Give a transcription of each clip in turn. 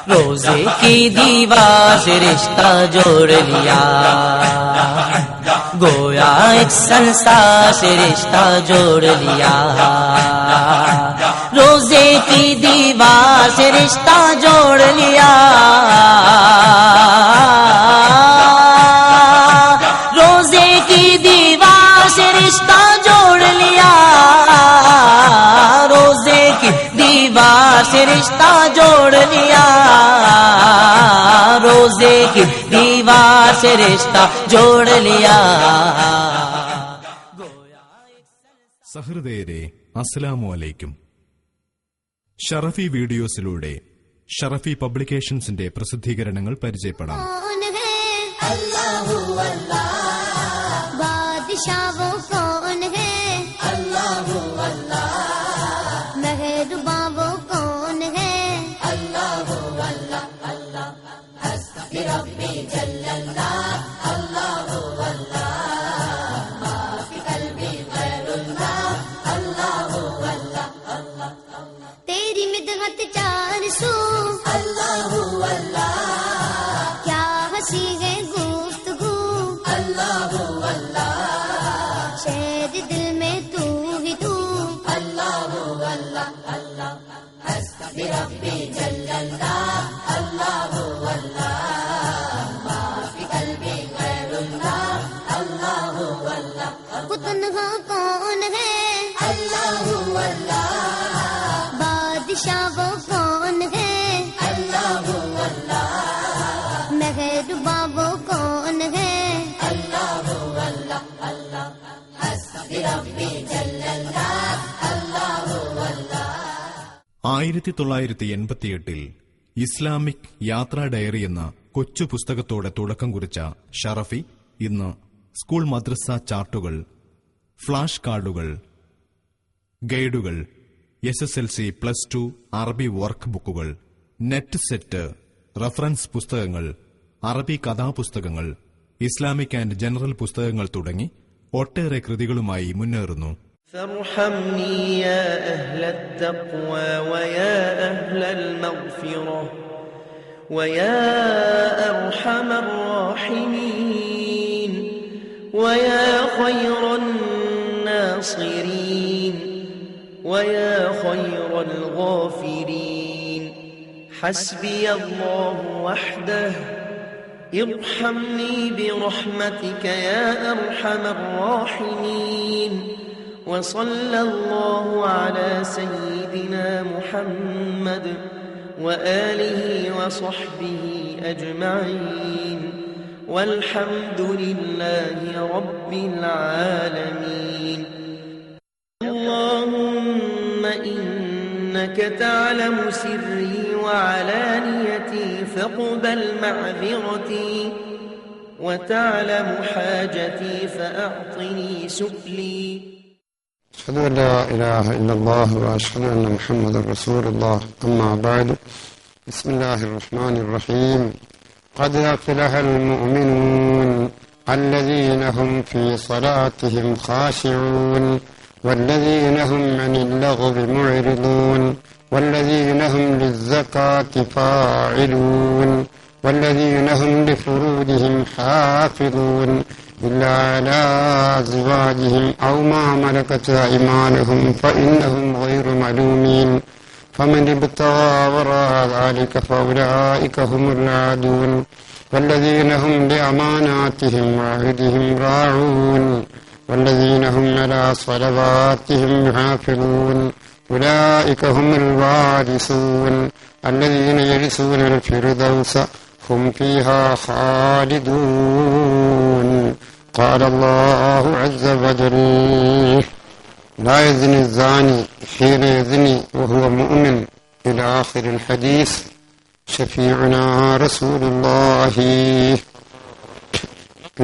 रोजे की दीवार से रिश्ता जोड़ लिया, गोया एक संसार से रिश्ता जोड़ लिया। रोजे की दीवार से रिश्ता जोड़ लिया, रोजे की दीवार से रिश्ता जोड़ लिया, रोजे की दीवार से रिश्ता जोड़ लिया, रोजे की दीवार से रिश्ता जोड़ लिया। സഹൃദയരെ അസ്സലാമു അലൈക്കും. ഷറഫി വീഡിയോസിലൂടെ ഷറഫി പബ്ലിക്കേഷൻസിന്റെ പ്രസിദ്ധീകരണങ്ങൾ പരിചയപ്പെടാം. कौन है अल्लाह अल्लाह, बादशाह वो कौन है अल्लाह अल्लाह, मेहरबा वो कौन है अल्लाह अल्लाह अल्लाह, हस्बी रब्बी जल्लल्लाह अल्लाह अल्लाह. 1988 ഇസ്ലാമിക് യാത്രാ ഡയറി എന്ന കൊച്ചു പുസ്തകത്തോടെ തുടക്കം കുറിച്ച ഷറഫി ഇന്ന് സ്കൂൾ മദ്രസ ചാർട്ടുകൾ, ഫ്ലാഷ് കാർഡുകൾ, ഗൈഡുകൾ, SSLC +2 അറബി വർക്ക് ബുക്കുകൾ, നെറ്റ് സെറ്റ്, റഫറൻസ് പുസ്തകങ്ങൾ, അറബി കഥാപുസ്തകങ്ങൾ, ഇസ്ലാമിക് ആൻഡ് ജനറൽ പുസ്തകങ്ങൾ തുടങ്ങി ഒട്ടേറെ കൃതികളുമായി മുന്നേറുന്നു. فارحمني يا أهل التقوى ويا أهل المغفرة ويا أرحم الراحمين ويا خير الناصرين ويا خير الغافرين. حسبي الله وحده ارحمني برحمتك يا أرحم الراحمين. وصلى الله على سيدنا محمد وآله وصحبه أجمعين والحمد لله رب العالمين. اللهم إنك تعلم سري وعلانيتي فاقبل معذرتي وتعلم حاجتي فأعطني سؤلي. أشهد أن لا إله إلا الله وأشهد أن محمدا رسول الله. أما بعد، بسم الله الرحمن الرحيم. قد أفلح المؤمنون الذين هم في صلاتهم خاشعون والذين هم عن اللغو معرضون والذين هم للزكاة فاعلون والذين هم لفروجهم حافظون إلا على أزواجهم أو ما ملكت أيمانهم فإنهم غير ملومين. فمن ابتغى وراء ذلك فأولئك هم العادون والذين هم لأماناتهم وعهدهم راعون والذين هم على صلواتهم يحافظون. أولئك هم الوارثون الذين يرثون الفردوس هم فيها خالدون. قال الله عز وجل: لا يزني الزاني حين يزني وهو مؤمن إلى آخر الحديث. شفيعنا رسول الله.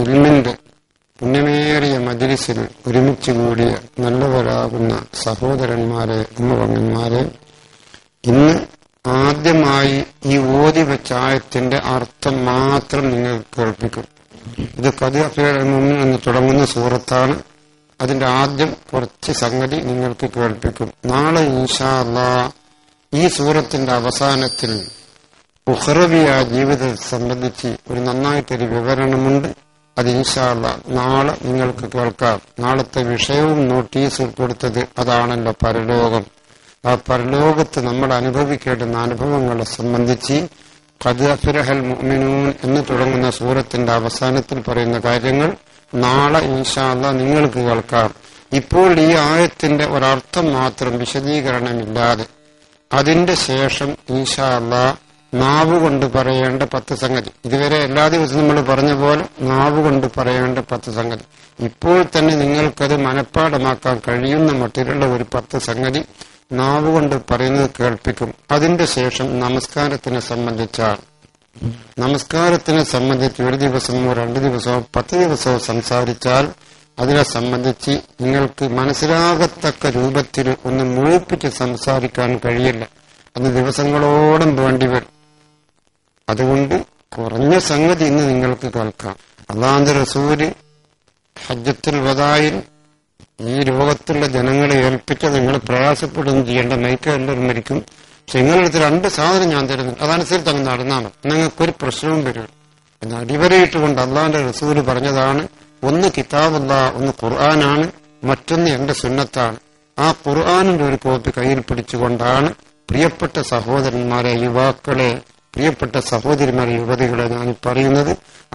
ഇൽമിന്റെ പുണ്യമേറിയ മജ്‌ലിസിൽ ഒരുമിച്ച് കൂടിയ നല്ലവരാകുന്ന സഹോദരന്മാരെ, ഉമ്മവങ്ങന്മാരെ, ഇന്ന് ആദ്യമായി ഈ ഓതി വെച്ച ആയത്തിന്റെ അർത്ഥം മാത്രം നിങ്ങൾ കേൾപ്പിക്കും. ഇത് ഖദ് അഫ്ലഹൽ മുഅ്മിനൂൻ എന്ന് തുടങ്ങുന്ന സൂറത്താണ്. അതിന്റെ ആദ്യം കുറച്ച് സംഗതി നിങ്ങൾക്ക് കേൾപ്പിക്കും. നാളെ ഇൻഷാ അല്ലാഹ് ഈ സൂറത്തിന്റെ അവസാനത്തിൽ ഉഖ്റവിയ ജീവിതത്തെ സംബന്ധിച്ച് ഒരു നന്നായിട്ടൊരു വിവരണമുണ്ട്. അത് ഇൻഷാ അല്ലാഹ് നാളെ നിങ്ങൾക്ക് കേൾക്കാം. നാളത്തെ വിഷയവും നോട്ടീസിൽ കൊടുത്തത് അതാണല്ലോ പരലോകം. ആ പരലോകത്ത് നമ്മൾ അനുഭവിക്കേണ്ടുന്ന അനുഭവങ്ങളെ സംബന്ധിച്ച് ഖദ് അഫ്ലഹൽ മുഅ്മിനൂൻ എന്ന് തുടങ്ങുന്ന സൂറത്തിന്റെ അവസാനത്തിൽ പറയുന്ന കാര്യങ്ങൾ നാളെ ഇൻഷാ അല്ലാഹ് നിങ്ങൾക്ക് കേൾക്കാം. ഇപ്പോൾ ഈ ആയത്തിന്റെ ഒരർത്ഥം മാത്രം വിശദീകരണമില്ലാതെ അതിന്റെ ശേഷം ഇൻഷാ അല്ലാഹ് നാവ് കൊണ്ട് പറയേണ്ട 10 സംഗതി. ഇതുവരെ എല്ലാ ദിവസവും നമ്മൾ പറഞ്ഞ പോലെ നാവ് കൊണ്ട് പറയേണ്ട 10 സംഗതി. ഇപ്പോൾ തന്നെ നിങ്ങൾക്കത് മനഃപ്പാഠമാക്കാൻ കഴിയുന്ന മട്ടിലുള്ള ഒരു 10 സംഗതി നാവ് കൊണ്ട് പറയുന്നത് കേൾപ്പിക്കും. അതിന്റെ ശേഷം നമസ്കാരത്തിനെ സംബന്ധിച്ചാണ്. നമസ്കാരത്തിനെ സംബന്ധിച്ച് ഒരു ദിവസമോ 2 ദിവസമോ 10 ദിവസമോ സംസാരിച്ചാൽ അതിനെ സംബന്ധിച്ച് നിങ്ങൾക്ക് മനസ്സിലാകത്തക്ക രൂപത്തിൽ ഒന്ന് മുഴുപ്പിച്ച് സംസാരിക്കാൻ കഴിയില്ല. അത് ദിവസങ്ങളോളം വേണ്ടിവരും. അതുകൊണ്ട് കുറഞ്ഞ സംഗതി ഇന്ന് നിങ്ങൾക്ക് കേൾക്കാം. അല്ലാഹുവിന്റെ റസൂല് ഹജ്ജത്തുൽ വദായിൽ ഈ ലോകത്തുള്ള ജനങ്ങളെ ഏൽപ്പിച്ച നിങ്ങൾ പ്രയാസപ്പെടുകയും ചെയ്യേണ്ട മൈക്ക് എല്ലാവരും മരിക്കും. പക്ഷെ നിങ്ങളെടുത്ത് 2 സാധനം ഞാൻ തരുന്നു, അതനുസരിച്ച് അങ്ങ് നടന്നാൽ മതി, നിങ്ങൾക്കൊരു പ്രശ്നവും വരും എന്ന് അടിവരയിട്ടുകൊണ്ട് അള്ളാഹിന്റെ റസൂല് പറഞ്ഞതാണ്. ഒന്ന് കിതാബുല്ലാഹ്, ഒന്ന് ഖുർആനാണ്, മറ്റൊന്ന് എന്റെ സുന്നത്താണ്. ആ ഖുർആനിന്റെ ഒരു കോപ്പി കയ്യിൽ പിടിച്ചുകൊണ്ടാണ് പ്രിയപ്പെട്ട സഹോദരന്മാരെ, യുവാക്കളെ, പ്രിയപ്പെട്ട സഹോദരിമാരെ, യുവതികളെ ഞാൻ പറയുന്നത്.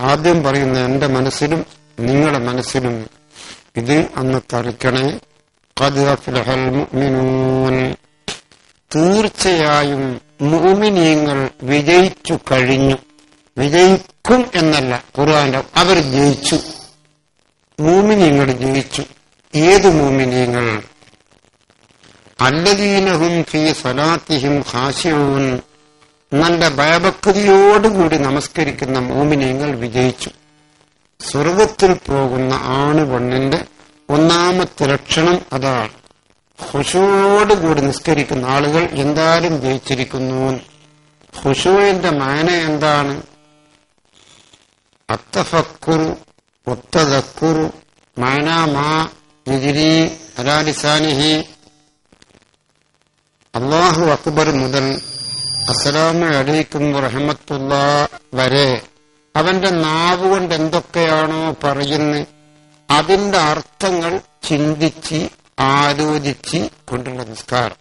ആദ്യം പറയുന്ന എന്റെ മനസ്സിലും നിങ്ങളുടെ മനസ്സിലും ഇത് അന്ന് തറിക്കണേ. ഖദ് അഫ്ലഹൽ മുഅ്മിനൂൻ, തീർച്ചയായും മുഅ്മിനീങ്ങൾ വിജയിച്ചു കഴിഞ്ഞു. വിജയിക്കും എന്നല്ല ഖുർആന്റെ, അവർ ജയിച്ചു. മുഅ്മിനീങ്ങൾ ജയിച്ചു. ഏത് മുഅ്മിനീങ്ങൾ? അല്ലദീനഹും ഫീ സലാത്തിഹിം ഖാശിഊൻ, നല്ല ഭയഭക്തിയോടുകൂടി നമസ്കരിക്കുന്ന മുഅ്മിനീങ്ങൾ വിജയിച്ചു. സ്വർഗത്തിൽ പോകുന്ന ആണ് പെണ്ണിന്റെ ഒന്നാമത്തെ ലക്ഷണം അതാണ്. ഖുശൂഅോടുകൂടി നിസ്കരിക്കുന്ന ആളുകൾ എന്തായാലും ജയിച്ചിരിക്കുന്നു. ഖുശൂഇന്റെ മാന എന്താണ്? അത്തഫക്കുറു വത്തദക്കുറു മാന മാ യജ്രി അലാ ലിസാനിഹി. അല്ലാഹു അക്ബർ മുതൽ അസ്സലാമു അലൈക്കും വറഹ്മത്തുള്ളാഹി വരെ അവന്റെ നാവുകൊണ്ട് എന്തൊക്കെയാണോ പറയുന്നത് അതിന്റെ അർത്ഥങ്ങൾ ചിന്തിച്ച് ആലോചിച്ച് കൊണ്ടുള്ള നിസ്കാരം.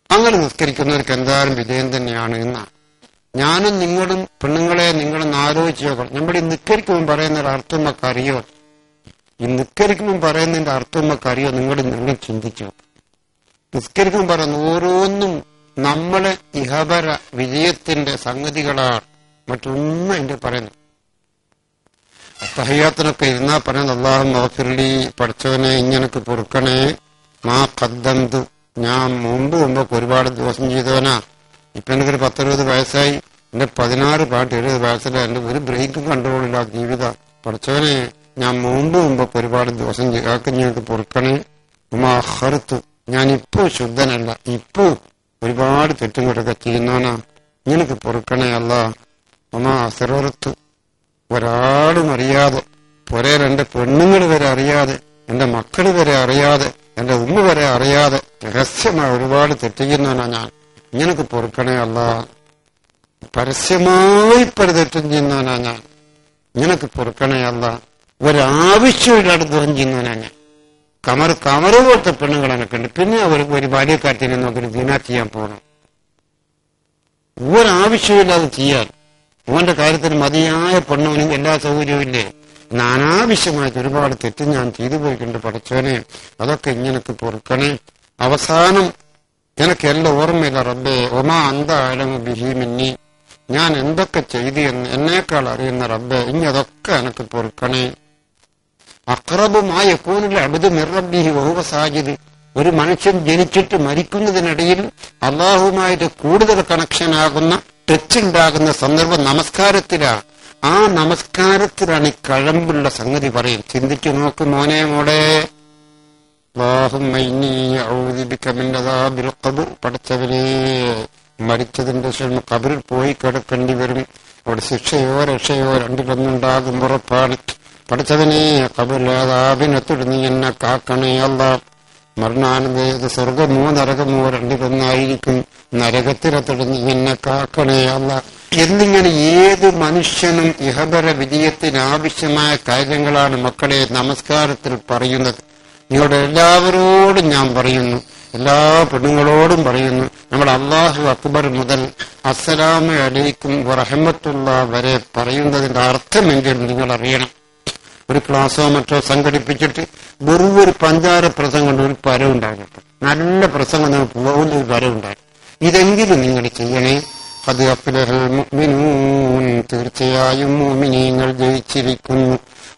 അങ്ങനെ നിസ്കരിക്കുന്നവർക്ക് എന്തായാലും വിജയം തന്നെയാണ് എന്നാണ്. ഞാനും നിങ്ങളും പെണ്ണുങ്ങളെ നിങ്ങളും ആലോചിച്ച് നോക്കണം. നമ്മൾ ഈ നിസ്കരിക്കുമ്പോൾ പറയുന്ന ഒരു അർത്ഥം നമുക്ക് അറിയോ? ഈ നിസ്കരിക്കുമ്പോൾ പറയുന്നതിന്റെ അർത്ഥം നമുക്ക് അറിയോ? നിങ്ങൾ ചിന്തിച്ചു. നിസ്കരിക്കുമ്പോൾ പറയുന്ന ഓരോന്നും നമ്മളെ ഇഹപര വിജയത്തിന്റെ സംഗതികളാണ്, മറ്റൊന്നും അതിന്റെ പറയുന്നത്. തഹയ്യാത്തിനൊക്കെ ഇരുന്നാ പറയുന്നത് അല്ലാഹുമ്മ ഗഫിർലി, പഠിച്ചവനെ ഇങ്ങനക്ക് പൊറുക്കണേ, മാ ഖദ്ദംതു, ഞാൻ മുമ്പ് ഒരുപാട് ദോഷം ചെയ്തവനാ. ഇപ്പൊ എനിക്കൊരു 10-20 വയസ്സായി, എന്റെ 16 പാട്ട് 70 വയസ്സില, എന്റെ ഒരു ബ്രേക്ക് കൺട്രോളില്ലാത്ത ജീവിതം. പഠിച്ചവനെ ഞാൻ മുമ്പ് ഒരുപാട് ദോഷം ചെയ്താക്ക് ഞങ്ങൾക്ക് പൊറുക്കണേ. ഉമാ അഖർതു, ഞാൻ ഇപ്പോ ശുദ്ധനല്ല, ഇപ്പോ ഒരുപാട് തെറ്റുകൊണ്ടൊക്കെ ചെയ്യുന്നവനാ, നിനക്ക് പൊറുക്കണേ അല്ലാ. ഉമാ അസ്ററതു, ഒരാളും അറിയാതെ, പൊരേ എന്റെ പെണ്ണുങ്ങൾ വരെ അറിയാതെ, എന്റെ മക്കൾ വരെ അറിയാതെ, എന്റെ ഉമ്മ വരെ അറിയാതെ രഹസ്യമായി ഒരുപാട് തെറ്റിക്കുന്നവനാ ഞാൻ, നിനക്ക് പൊറുക്കണേ അല്ലാ. പരസ്യമായി തെറ്റും ചെയ്യുന്നവനാ ഞാൻ, നിനക്ക് പൊറുക്കണേ അല്ലാ. ഒരാവശ്യമില്ലാതെ ദോഷം ചെയ്യുന്നവനാ ഞാൻ. കമറ് പോലത്തെ പെണ്ണുങ്ങൾ എനിക്കുണ്ട്. പിന്നെ അവർക്ക് ഒരു ഭാര്യക്കാരത്തിനെ നോക്കി ദിനാ ചെയ്യാൻ പോകണം. ഒരാവശ്യമില്ലാതെ ചെയ്യാൻ ഓന്റെ കാര്യത്തിന് മതിയായ പെണ്ണവനും എല്ലാ സൗകര്യവും ഇല്ലേ? അനാവശ്യമായിട്ട് ഒരുപാട് തെറ്റ് ഞാൻ ചെയ്തു പോയിട്ടുണ്ട്. പഠിച്ചവനെ അതൊക്കെ ഇങ്ങനക്ക് പൊറുക്കണേ. അവസാനം എനിക്ക് എല്ലാം ഓർമ്മയില്ല റബ്ബേ. ഒമാ അന്ത അലമു ബിഹി മിന്നി, ഞാൻ എന്തൊക്കെ ചെയ്തു എന്ന് എന്നേക്കാൾ അറിയുന്ന റബ്ബേ, ഇനി അതൊക്കെ എനിക്ക് പൊറുക്കണേ. അഖ്റബുമായ യകൂനുൽ അബ്ദു മിർ റബ്ബിഹി വഹുവ സാജിദ്, ഒരു മനുഷ്യൻ ജനിച്ചിട്ട് മരിക്കുന്നതിനിടയിൽ അല്ലാഹുവുമായിട്ട് കൂടുതൽ കണക്ഷനാകുന്ന, ടച്ച് ഉണ്ടാകുന്ന സന്ദർഭം നമസ്കാരത്തിലാണ്. ആ നമസ്കാരത്തിലാണ് ഈ കഴമ്പുള്ള സംഗതി പറയും. ചിന്തിച്ചു നോക്ക് മോനെ മോളെ. അല്ലാഹുമ്മ ഇന്നി അഊദു ബിക മിൻ അദാബിൽ ഖബ്ർ, പടച്ചവനെ മരിച്ചതിന്റെ ശേഷം ഖബറിൽ പോയി കിടക്കേണ്ടി വരും. അവിടെ ശിക്ഷയോ രക്ഷയോ രണ്ടിലൊന്നുണ്ടാകും ഉറപ്പാണ്. പഠിച്ചവനെ കബലാതാപിനത്തോട് നീ എന്നെ കാക്കണേ അല്ല. മരണാനന്ദ സ്വർഗമോ നരകമോ രണ്ടിലൊന്നായിരിക്കും. നരകത്തിനത്തോട് നീ എന്നെ കാക്കണേ അല്ല. എന്നിങ്ങനെ ഏത് മനുഷ്യനും ഇഹപര വിജയത്തിന് ആവശ്യമായ കാര്യങ്ങളാണ് മക്കളെ നമസ്കാരത്തിൽ പറയുന്നത്. നിങ്ങളുടെ എല്ലാവരോടും ഞാൻ പറയുന്നു, എല്ലാ പെണ്ണുങ്ങളോടും പറയുന്നു, നമ്മൾ അല്ലാഹു അക്ബർ മുതൽ അസ്സലാമു അലൈക്കും വറഹ്മത്തുള്ള വരെ പറയുന്നതിന്റെ അർത്ഥമെങ്കിലും നിങ്ങൾ അറിയണം. ഒരു ക്ലാസ്സോ മറ്റോ സംഘടിപ്പിച്ചിട്ട് വെറും ഒരു പഞ്ചാര പ്രസംഗം കൊണ്ട് ഒരു പരവുണ്ടാകട്ടെ, നല്ല പ്രസംഗം നമുക്ക് പോകുന്ന ഒരു പരവുണ്ടാകും. ഇതെങ്കിലും നിങ്ങൾ ചെയ്യണേ. അത് അഫ്ലഹൽ മുഅ്മിനൂൻ, തീർച്ചയായും മുഅ്മിനീങ്ങൾ ജയിച്ചിരിക്കുന്നു.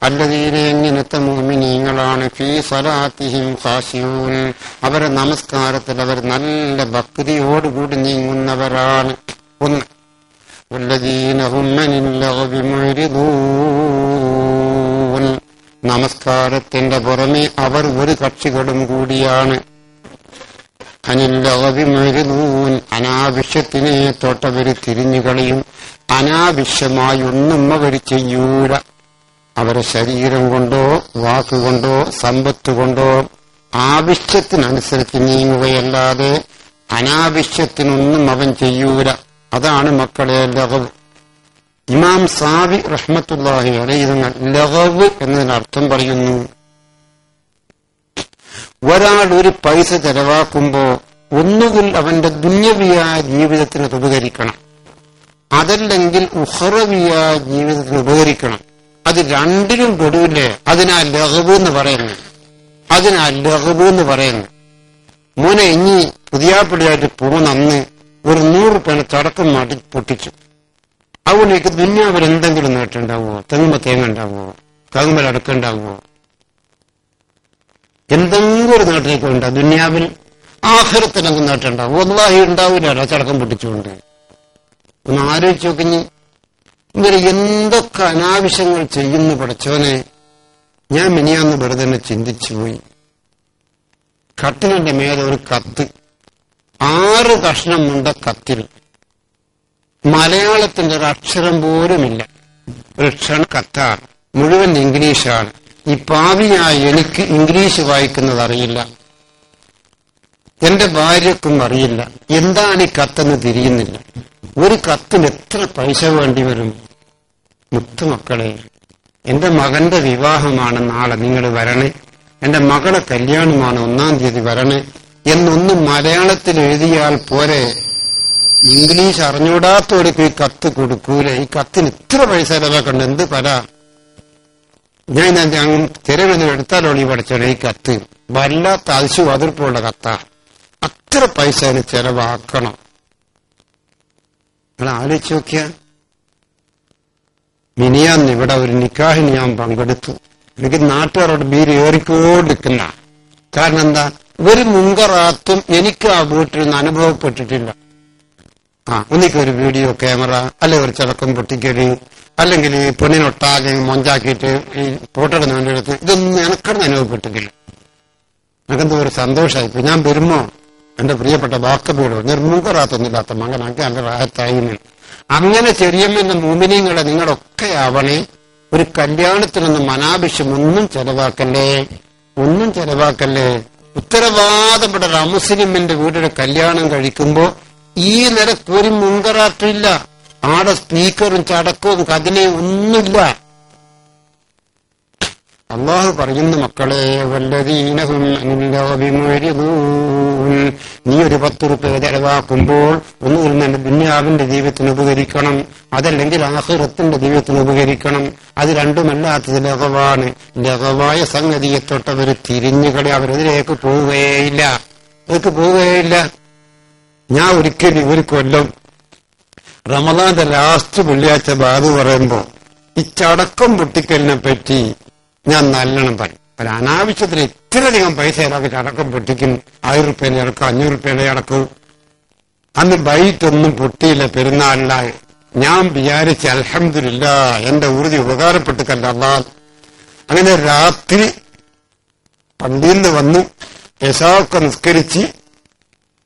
അല്ലദീന, എങ്ങനത്തെ മുഅ്മിനീങ്ങളാണ്, ഫീ സലാത്തിഹിം ഖാശിഊൻ, അവരെ നമസ്കാരത്തിൽ അവർ നല്ല ഭക്തിയോടുകൂടി നീങ്ങുന്നവരാണ്. ഒന്ന്, വല്ലദീന ഹും അനിൽ ലഗ്വി മുഅ്രിദൂൻ, നമസ്കാരത്തിന്റെ പുറമെ അവർ ഒരു കക്ഷികളും കൂടിയാണ്. അനിൽ ലഗ്വി മുഅ്രിദൂൻ, അനാവശ്യത്തിനെ തൊട്ടവര് തിരിഞ്ഞുകളയും. അനാവശ്യമായി ഒന്നും അവർ ചെയ്യൂല. അവരെ ശരീരം കൊണ്ടോ വാക്കുകൊണ്ടോ സമ്പത്ത് കൊണ്ടോ ആവശ്യത്തിനനുസരിച്ച് നീങ്ങുകയല്ലാതെ അനാവശ്യത്തിനൊന്നും അവൻ ചെയ്യൂല. അതാണ് മക്കളെ ലഗവ്. ഇമാം സാവി റഹ്മത്തുള്ളാഹി അലൈഹി ലഗവ് എന്നതിനർത്ഥം പറയുന്നു, ഒരാൾ ഒരു പൈസ ചെലവാക്കുമ്പോ ഒന്നുകിൽ അവന്റെ ദുന്യവിയായ ജീവിതത്തിന് ഉപകരിക്കണം, അതല്ലെങ്കിൽ ഉഖറവിയായ ജീവിതത്തിന് ഉപകരിക്കണം. അത് രണ്ടിലും പെടൂലേ, അതിനാ ലഗവ് എന്ന് പറയുന്നു. മോനെ, ഇനി പുതിയാപ്പിടിയായിട്ട് പോകുന്നന്ന് ഒരു 100 രൂപ ചടക്കം മാറ്റി പൊട്ടിച്ചു. അതുകൊണ്ടേക്ക് ദുന്യാവിൽ എന്തെങ്കിലും നേട്ടുണ്ടാവുമോ? തെങ്ങുമ്പോ തേങ്ങ ഉണ്ടാവുമോ? കകുമ്പൽ അടുക്കുണ്ടാവുമോ? എന്തെങ്കിലും ഒരു നേട്ടേക്ക് ഉണ്ടാവും ദുന്യാവിൽ. ആഖിറത്തിനെങ്കിലും നേട്ടുണ്ടാവും? വല്ലാഹി ഉണ്ടാവില്ല ചടക്കം പൊട്ടിച്ചുകൊണ്ട്. ഒന്ന് ആലോചിച്ച് നോക്കിഞ്ഞ്, ഇങ്ങനെ എന്തൊക്കെ അനാവശ്യങ്ങൾ ചെയ്യുന്നു പഠിച്ചവനെ. ഞാൻ മിനിയാന്ന് വെറുതെ ചിന്തിച്ചു പോയി. കട്ടിലിന്റെ മേലെ ഒരു കത്ത്, 6 കഷ്ണമുണ്ട കത്തിൽ മലയാളത്തിന്റെ ഒരു അക്ഷരം പോലുമില്ല. ഒരു ക്ഷണ കത്താണ്, മുഴുവൻ ഇംഗ്ലീഷാണ്. ഈ പാവിയായ എനിക്ക് ഇംഗ്ലീഷ് വായിക്കുന്നത് അറിയില്ല, എന്റെ ഭാര്യക്കും അറിയില്ല. എന്താണ് ഈ കത്തെന്ന് തിരിയുന്നില്ല. ഒരു കത്തിന് എത്ര പൈസ വേണ്ടി വരും? മുത്തുമക്കളെ, എന്റെ മകന്റെ വിവാഹമാണ് നാളെ, നിങ്ങൾ വരണേ. എന്റെ മകളെ കല്യാണമാണ് 1-ാം തീയതി, വരണേ എന്നൊന്ന് മലയാളത്തിൽ എഴുതിയാൽ പോരെ? ഇംഗ്ലീഷ് അറിഞ്ഞൂടാത്തവർക്ക് ഈ കത്ത് കൊടുക്കൂലെ? ഈ കത്തിന് ഇത്ര പൈസ ചെലവാക്കണ്ട, എന്ത് പല. ഞാൻ തെരുവിൽ എടുത്താലോളി പഠിച്ചോളെ. ഈ കത്ത് വല്ലാത്ത അതിശു അതിർപ്പുള്ള കത്താ. അത്ര പൈസ ചെലവാക്കണം. നിങ്ങൾ ആലോചിച്ച് നോക്കിയ. മിനിയാന്ന് ഇവിടെ ഒരു നിക്കാഹിന് ഞാൻ പങ്കെടുത്തു. എനിക്ക് നാട്ടുകാരോട് ബീര് ഏറിക്കൊണ്ടിരിക്കുന്ന കാരണം എന്താ, ഒരു മുങ്കറാത്തും എനിക്ക് ആ വീട്ടിൽ നിന്ന് അനുഭവപ്പെട്ടിട്ടില്ല. ഒന്നിക്കൊരു വീഡിയോ ക്യാമറ, അല്ലെങ്കിൽ ഒരു ചടക്കം പൊട്ടിക്കല്, അല്ലെങ്കിൽ പെണ്ണിനൊട്ടാകെ മൊഞ്ചാക്കിയിട്ട് ഈ ഫോട്ടോയുടെ വേണ്ടിയെടുത്ത്, ഇതൊന്നും എനക്കടന്ന് അനുഭവപ്പെട്ടിട്ടില്ല. എനിക്കെന്തോ ഒരു സന്തോഷമായിപ്പോ. ഞാൻ വരുമ്പോ എന്റെ പ്രിയപ്പെട്ട വാക്കബീട് മുങ്കറാത്തൊന്നുമില്ലാത്ത മകൻ അങ്ങനെ നല്ല റാഹത്തായിരുന്നു. അങ്ങനെ ചെറിയമ്മന്റെ മുഅ്മിനീങ്ങളെ നിങ്ങളൊക്കെ ആവണേ. ഒരു കല്യാണത്തിനൊന്നും അനാവശ്യം ഒന്നും ചെലവാക്കല്ലേ. ഉത്തരവാദപ്പെട്ട ഒരു അമുസ്ലിമിന്റെ വീട്ടിലെ കല്യാണം കഴിക്കുമ്പോ ഈ നിരക്ക് ഒരു മുങ്കറാറ്റില്ല. ആടെ സ്പീക്കറും ചടക്കവും കഥനയും ഒന്നുമില്ല. അള്ളാഹു പറയുന്ന മക്കളെ, വല്ലദീനഹും അനിൽ ലഗ്വി മുഅ്രിദൂൻ, നീ ഒരു 10 രൂപ ചെലവാക്കുമ്പോൾ ഒന്നുകിൽ നിന്റെ ദുന്യാവിന്റെ ജീവിതത്തിന് ഉപകരിക്കണം, അതല്ലെങ്കിൽ ആഖിറത്തിന്റെ ജീവിതത്തിന് ഉപകരിക്കണം. അത് രണ്ടുമല്ലാത്തത് ലഗവാണ്. ലഗവായ സംഗതിയെ തൊട്ടവർ തിരിഞ്ഞുകളി, അവരതിലേക്ക് പോവുകയില്ല. ഞാൻ ഒരിക്കലും ഒരു കൊല്ലം റമദാന്റെ ലാസ്റ്റ് വെള്ളിയാഴ്ച ബാബു പറയുമ്പോ ഈ ചടക്കം പൊട്ടിക്കലിനെ പറ്റി ഞാൻ നല്ലോണം പറയും. ഒരു അനാവശ്യത്തിന് ഇത്രയധികം പൈസ ഇല്ലാതെ ചടക്കം പൊട്ടിക്കും. 1000 രൂപേനെ അടക്കും, 500 രൂപേനെ അടക്കും. അന്ന് ബൈറ്റൊന്നും പൊട്ടിയില്ല പെരുന്നാളിലായി. ഞാൻ വിചാരിച്ച അൽഹംദുലില്ലാഹ് എന്റെ ഊർജി ഉപകാരപ്പെട്ടിക്കല്ല. അങ്ങനെ രാത്രി പള്ളിയിൽ നിന്ന് വന്നു, ഇശാഒക്കെ നിസ്കരിച്ച്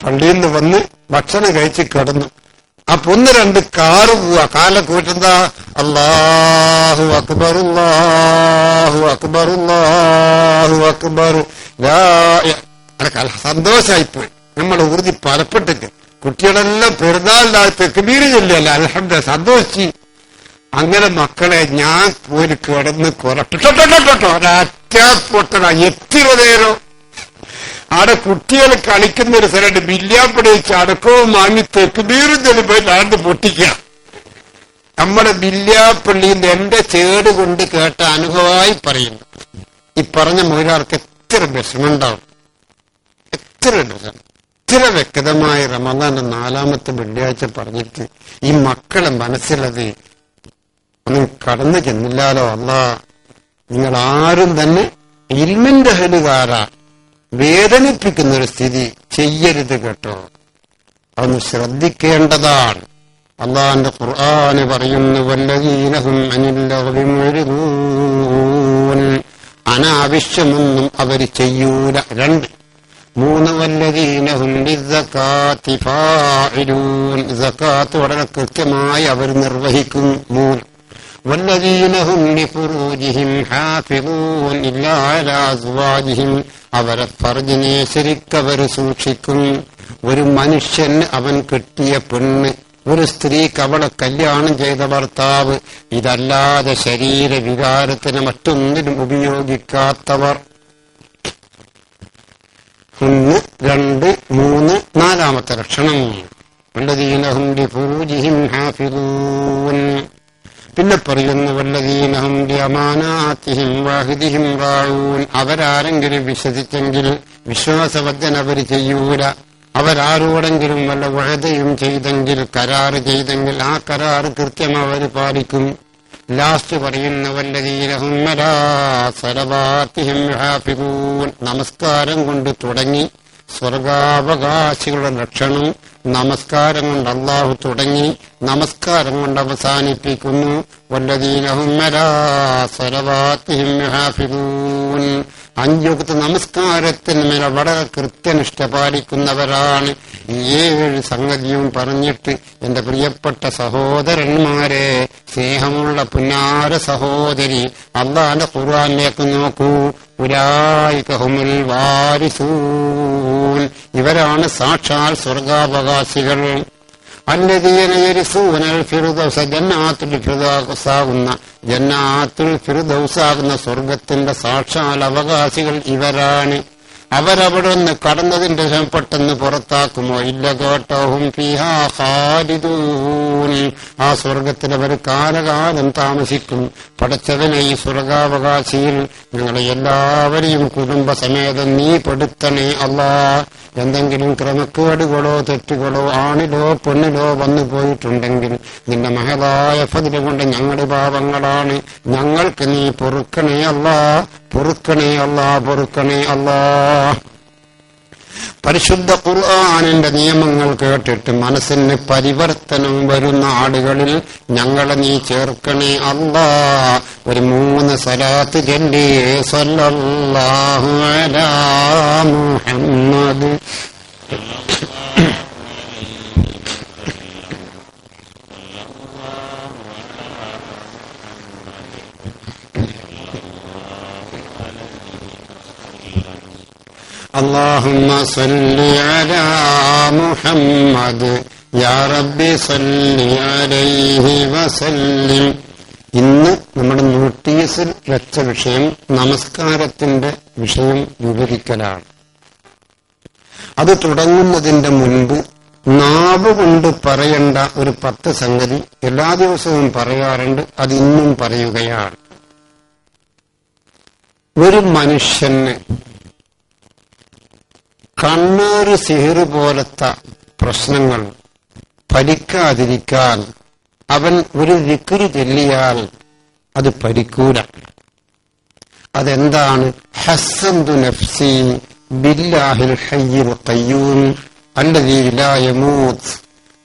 പള്ളിയിൽ നിന്ന് വന്ന് ഭക്ഷണം കഴിച്ച് കിടന്നു. അപ്പൊ ഒന്ന് രണ്ട് കാറ് പോവാ, കാലൊക്കെ കൂറ്റെന്താ അല്ലാഹു അക്ബർ അല്ലാഹു അക്ബർ അല്ലാഹു അക്ബർ. സന്തോഷായിപ്പോയി. നമ്മളെ ഊർജി പലപ്പെട്ടിട്ട് കുട്ടികളെല്ലാം പെരുന്നാളിനാൾ തെക്കുബീര് ചൊല്ലല്ല, അൽഹംദുലില്ലാഹ് സന്തോഷിച്ച്. അങ്ങനെ മക്കളെ ഞാൻ പോയി കിടന്ന് ഒരറ്റ പൊട്ടണ എത്ര നേരം അവിടെ കുട്ടികൾ കളിക്കുന്ന ഒരു സ്ഥലമുണ്ട്, ബില്യാപ്പടി വെച്ച് അടക്കവും വാങ്ങി തെക്കുബീറും ചെല്ലുമ്പോൾ നടന്ന് പൊട്ടിക്കുക. നമ്മുടെ ബില്യാപ്പള്ളിന്റെ എന്റെ ചേട് കൊണ്ട് കേട്ട അനുഭവമായി പറയുന്നു. ഈ പറഞ്ഞ മൊയിലാർക്ക് എത്ര വിഷമുണ്ടാവും, എത്ര വ്യക്തമായ റമദാന്റെ 4ാമത്തെ വെള്ളിയാഴ്ച പറഞ്ഞിട്ട് ഈ മക്കളെ മനസ്സിലത് ഒന്നും കടന്നു ചെന്നില്ലാലോ. അല്ലാ, നിങ്ങൾ ആരും തന്നെ ഇൽമിന്റെ ഹലുകാരാ വേദനിപ്പിക്കുന്ന ഒരു സ്ഥിതി ചെയ്യരുത് കേട്ടോ. അതൊന്ന് ശ്രദ്ധിക്കേണ്ടതാണ്. അള്ളാന്റെ ഖുർആന് പറയുന്നു, വല്ലദീനഹും അനിൽ ലഗ്വി മുഅ്രിദൂൻ, അനാവശ്യമൊന്നും അവർ ചെയ്യൂല. 2. 3 വല്ലദീനഹും ലിസ്സകാത്തി ഫാഇലൂൻ, സകാത്ത് വളരെ കൃത്യമായി അവർ നിർവഹിക്കും. 3 വല്ലദീനഹും ലിഫുറൂജിഹിം ഹാഫിളൂൻ ഇല്ലാ അലാ അസ്വാജിഹിം, അവരെ ഫർജിനെ ശരിക്കവർ സൂക്ഷിക്കും. ഒരു മനുഷ്യന് അവൻ കെട്ടിയ പെണ്ണ്, ഒരു സ്ത്രീക്ക് അവളെ കല്യാണം ചെയ്ത ഭർത്താവ്, ഇതല്ലാതെ ശരീര വികാരത്തിന് മറ്റൊന്നിനും ഉപയോഗിക്കാത്തവർ. 1, 2, 3, 4ാമത്തെ ലക്ഷണം വല്ലദീനഹും ലിഫുറൂജിഹിം ഹാഫിളൂൻ. പിന്നെ പറയുന്നു വല്ലദീനഹും ലിഅമാനാതിഹിം വഅഹ്ദിഹിം റാഊൻ, അവരാരെങ്കിലും വിശ്വസിച്ചെങ്കിൽ വിശ്വാസവദ്ധന അവർ ചെയ്യൂല. അവരാരോടെങ്കിലും വല്ല വഅദയും ചെയ്തെങ്കിൽ, കരാറ് ചെയ്തെങ്കിൽ ആ കരാറ് കൃത്യം അവർ പാലിക്കും. ലാസ്റ്റ് പറയുന്ന വല്ലദീനഹും അലാ സലവാതിഹിം യുഹാഫിളൂൻ, നമസ്കാരം കൊണ്ട് തുടങ്ങി സ്വർഗാവകാശികളുടെ ലക്ഷണം. നമസ്കാരം കൊണ്ട് അള്ളാഹു തുടങ്ങി, നമസ്കാരം കൊണ്ട് അവസാനിപ്പിക്കുന്നു. വല്ലദീനഹും അലാ സലവാതിഹിം യുഹാഫിളൂൻ, 5 വക്ത് നമസ്കാരത്തിന് മേലെ വളരെ കൃത്യനിഷ്ഠ പാലിക്കുന്നവരാണ്. 7 സംഗതിയും പറഞ്ഞിട്ട് എന്റെ പ്രിയപ്പെട്ട സഹോദരന്മാരെ, സ്നേഹമുള്ള പുന്നാര സഹോദരി, അള്ളാന്റെ ഖുർആനിലേക്ക് നോക്കൂ. ഉലൈക ഹുമുൽ വാരിസൂൻ, ഇവരാണ് സാക്ഷാൽ സ്വർഗാവകാശികൾ. അല്ലദീന യരിസൂനൽ ഫിർദൗസ, ജന്നാത്തുൽ ഫിർദൗസാകുന്ന സ്വർഗത്തിന്റെ സാക്ഷാൽ അവകാശികൾ ഇവരാണ്. അവരവിടെ നിന്ന് കടന്നതിന്റെ ശേഷം പെട്ടെന്ന് പുറത്താക്കുമോ? ഇല്ല കേട്ടോഹും ഫീഹാ ഖാലിദൂൻ, ആ സ്വർഗത്തിൽ അവർ കാലകാലം താമസിക്കും. പടച്ചവനെ, ഈ സ്വർഗാവകാശിയിൽ ഞങ്ങളെ എല്ലാവരെയും കുടുംബസമേതം നീ പെടുത്തണേ അല്ലാ. എന്തെങ്കിലും ക്രമക്കേടുകളോ തെറ്റുകളോ ആണിലോ പെണ്ണിലോ വന്നു പോയിട്ടുണ്ടെങ്കിൽ നിന്റെ മഹതായ ഫദ്ല് കൊണ്ട് ഞങ്ങളുടെ പാപങ്ങളാണ്, ഞങ്ങൾക്ക് നീ പൊറുക്കണേ അല്ലാ, പൊറുക്കണേ അല്ലാ, പൊറുക്കണേ അല്ലാ. പരിശുദ്ധ ഖുർആനിന്റെ നിയമങ്ങൾ കേട്ടിട്ട് മനസ്സിന് പരിവർത്തനം വരുന്ന ആളുകളിൽ ഞങ്ങളെ നീ ചേർക്കണേ അല്ലാ. ഒരു 3 സലാത്ത് ചൊല്ലി സ്വല്ലല്ലാഹു അലാ മുഹമ്മദ്. അല്ലാഹുമ്മ സല്ലി അലാ മുഹമ്മദ് യാ റബ്ബി സല്ലി അലൈഹി വസല്ലിം. ഇന്ന് നമ്മുടെ നോട്ടീസിൽ വെച്ച വിഷയം നമസ്കാരത്തിന്റെ വിഷയം വിവരിക്കലാണ്. അത് തുടങ്ങുന്നതിന്റെ മുൻപ് നാവ് കൊണ്ട് പറയേണ്ട ഒരു 10 സംഗതി എല്ലാ ദിവസവും പറയാറുണ്ട്, അത് ഇന്നും പറയുകയാണ്. ഒരു മനുഷ്യന് കണ്ണേറ് സിഹിറ് പോലത്തെ പ്രശ്നങ്ങൾ ഫലിക്കാതിരിക്കാൻ അവൻ ഒരു ദിക്റ് ചൊല്ലിയാൽ അത് ഫലിക്കൂല. അതെന്താണ്? ഹസ്സന്തു നഫ്സി ബില്ലാഹിൽ ഹയ്യിൽ ഖയ്യൂം അല്ലദീ ലാ യമൂത്ത്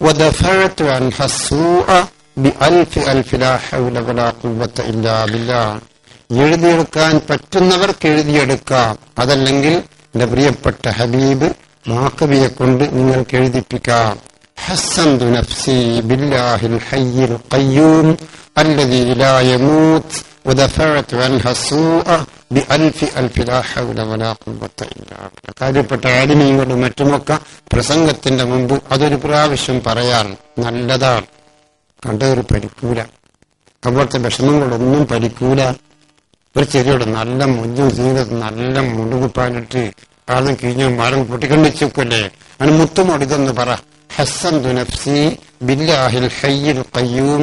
വദഫഅതു അൻഹ സ്സൂഅ ബിഅൽഫി അൽഫി ലാ ഹൗല വലാ ഖുവ്വത ഇല്ലാ ബില്ലാഹ്. എഴുതിയെടുക്കാൻ പറ്റുന്നവർക്ക് എഴുതിയെടുക്കാം, അതല്ലെങ്കിൽ എന്റെ പ്രിയപ്പെട്ട ഹബീബ് മാക്കബിയെ കൊണ്ട് നിങ്ങൾക്ക് എഴുതിപ്പിക്കാം. ഹസ്സൻതു നഫ്സി ബില്ലാഹിൽ ഹയ്യിൽ ഖയ്യൂം അല്ലദീ ലാ യമൂത്ത് വദഫഅതു അൻഹ സൂഅ ബിഅൽഫി അൽഫി ലാ ഹൗല വലാ ഖുവത ഇല്ലാ ബില്ലാഹ്. കാര്യപ്പെട്ട ആലിമീങ്ങളും മറ്റുമൊക്കെ പ്രസംഗത്തിന്റെ മുമ്പ് അതൊരു പ്രാവശ്യം പറയാൻ നല്ലതാണ്. കണ്ടൊരു പരിക്കൂല, അതുപോലത്തെ വിഷമങ്ങളൊന്നും പരിക്കൂല. ഒരു ചെറിയോട് നല്ല മുഞ്ചും ജീവിതത്തിൽ നല്ല മുടുകുപ്പാനിട്ട് ആളും കിഴിഞ്ഞും മാറും പൊട്ടിക്കണ്ടിച്ചൊക്കെ അവന് മുത്തുമൊടിതെന്ന് പറ. ഹസ്സൻതു നഫ്സി ബില്ലാഹിൽ ഹയ്യിൽ ഖയ്യൂം